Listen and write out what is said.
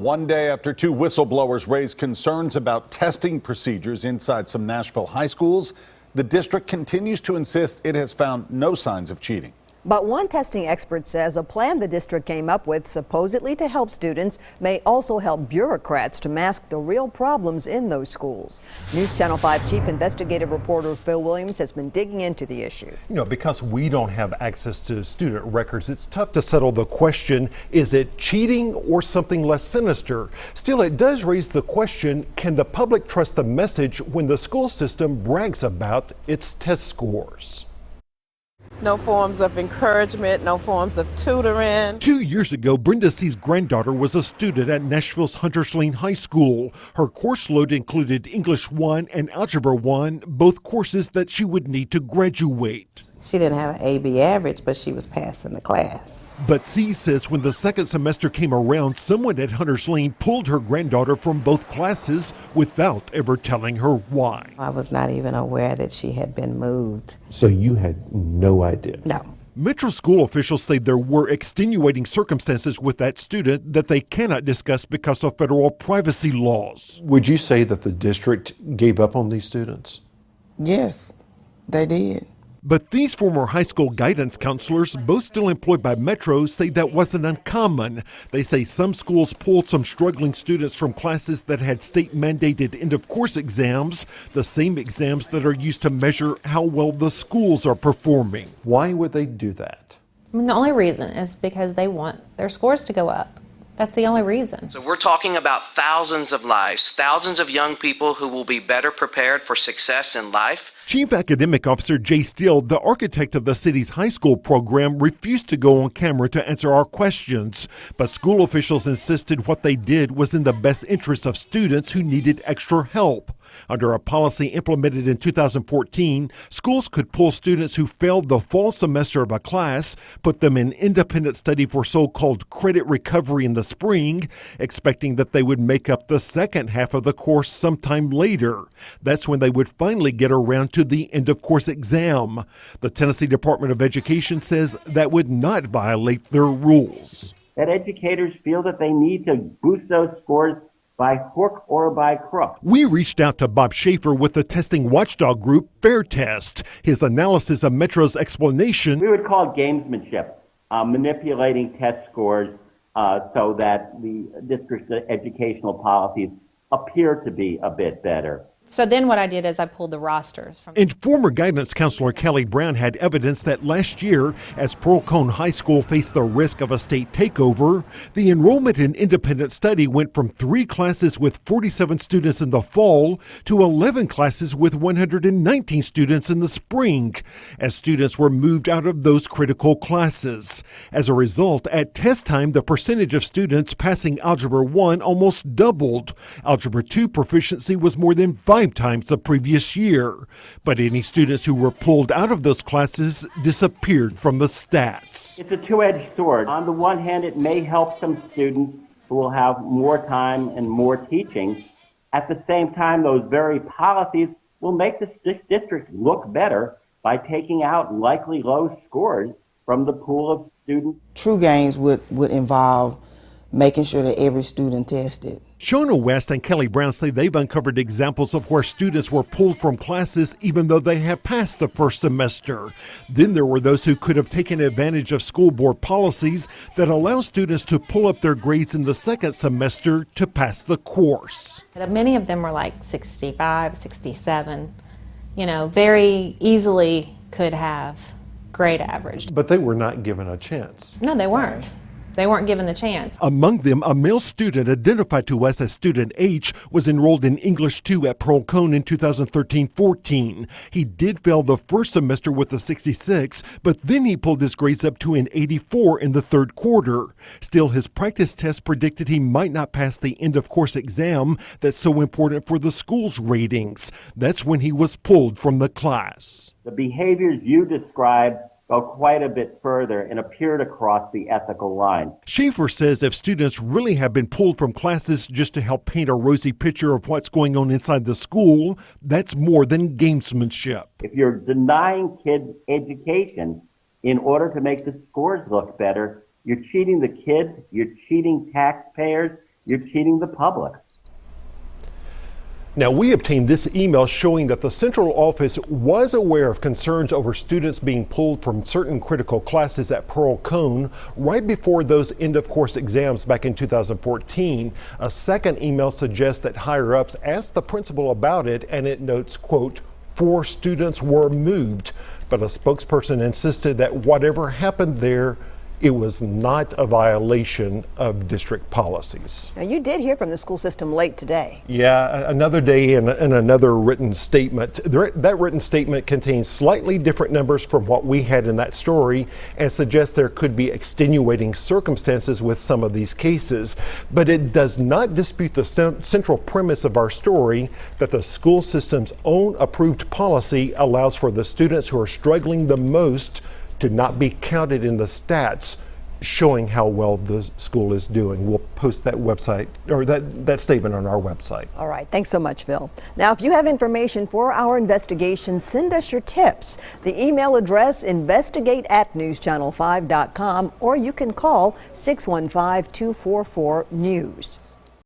One day after two whistleblowers raised concerns about testing procedures inside some Nashville high schools, the district continues to insist it has found no signs of cheating. But one testing expert says a plan the district came up with supposedly to help students may also help bureaucrats to mask the real problems in those schools. News Channel 5 Chief Investigative Reporter Phil Williams has been digging into the issue. Because we don't have access to student records, it's tough to settle the question, is it cheating or something less sinister? Still, it does raise the question, can the public trust the message when the school system brags about its test scores? No forms of encouragement, no forms of tutoring. 2 years ago, Brenda C's granddaughter was a student at Nashville's Hunters Lane High School. Her course load included English 1 and Algebra 1, both courses that she would need to graduate. She didn't have an AB average, but she was passing the class. But C says when the second semester came around, someone at Hunters Lane pulled her granddaughter from both classes without ever telling her why. I was not even aware that she had been moved. So you had no idea? No. Metro school officials say there were extenuating circumstances with that student that they cannot discuss because of federal privacy laws. Would you say that the district gave up on these students? Yes, they did. But these former high school guidance counselors, both still employed by Metro, say that wasn't uncommon. They say some schools pulled some struggling students from classes that had state-mandated end-of-course exams, the same exams that are used to measure how well the schools are performing. Why would they do that? The only reason is because they want their scores to go up. That's the only reason. So we're talking about thousands of lives, thousands of young people who will be better prepared for success in life. Chief Academic Officer Jay Steele, the architect of the city's high school program, refused to go on camera to answer our questions. But school officials insisted what they did was in the best interest of students who needed extra help. Under a policy implemented in 2014, schools could pull students who failed the fall semester of a class, put them in independent study for so-called credit recovery in the spring, expecting that they would make up the second half of the course sometime later. That's when they would finally get around to the end-of-course exam. The Tennessee Department of Education says that would not violate their rules. That educators feel that they need to boost those scores by hook or by crook. We reached out to Bob Schaefer with the testing watchdog group Fair Test. His analysis of Metro's explanation. We would call it gamesmanship, manipulating test scores so that the district's educational policies appear to be a bit better. So then what I did is I pulled the rosters from. And former guidance counselor Kelly Brown had evidence that last year, as Pearl Cone High School faced the risk of a state takeover, the enrollment in independent study went from 3 classes with 47 students in the fall to 11 classes with 119 students in the spring, as students were moved out of those critical classes. As a result, at test time, the percentage of students passing Algebra 1 almost doubled. Algebra 2 proficiency was more than 5 times the previous year. But any students who were pulled out of those classes disappeared from the stats. It's a two-edged sword. On the one hand, it may help some students who will have more time and more teaching. At the same time, those very policies will make this district look better by taking out likely low scores from the pool of students. True gains would involve making sure that every student tested. Shona West and Kelly Brown say they've uncovered examples of where students were pulled from classes even though they had passed the first semester. Then there were those who could have taken advantage of school board policies that allow students to pull up their grades in the second semester to pass the course. Many of them were like 65, 67, very easily could have grade averaged. But they were not given a chance. No, they weren't. They weren't given the chance. Among them, a male student identified to us as student H was enrolled in English 2 at Pearl Cone in 2013-14. He did fail the first semester with a 66, but then he pulled his grades up to an 84 in the third quarter. Still, his practice test predicted he might not pass the end-of-course exam that's so important for the school's ratings. That's when he was pulled from the class. The behaviors you described go quite a bit further and appear to cross the ethical line. Schaefer says if students really have been pulled from classes just to help paint a rosy picture of what's going on inside the school, that's more than gamesmanship. If you're denying kids education in order to make the scores look better, you're cheating the kids, you're cheating taxpayers, you're cheating the public. Now, we obtained this email showing that the central office was aware of concerns over students being pulled from certain critical classes at Pearl Cone right before those end-of-course exams back in 2014. A second email suggests that higher-ups asked the principal about it, and it notes, quote, 4 students were moved, but a spokesperson insisted that whatever happened there, it was not a violation of district policies. Now, you did hear from the school system late today. Yeah, another day and another written statement. That written statement contains slightly different numbers from what we had in that story and suggests there could be extenuating circumstances with some of these cases. But it does not dispute the central premise of our story that the school system's own approved policy allows for the students who are struggling the most to not be counted in the stats showing how well the school is doing. We'll post that website or that statement on our website. All right, thanks so much, Phil. Now, if you have information for our investigation, send us your tips. The email address investigate@newschannel5.com, or you can call 615-244-NEWS.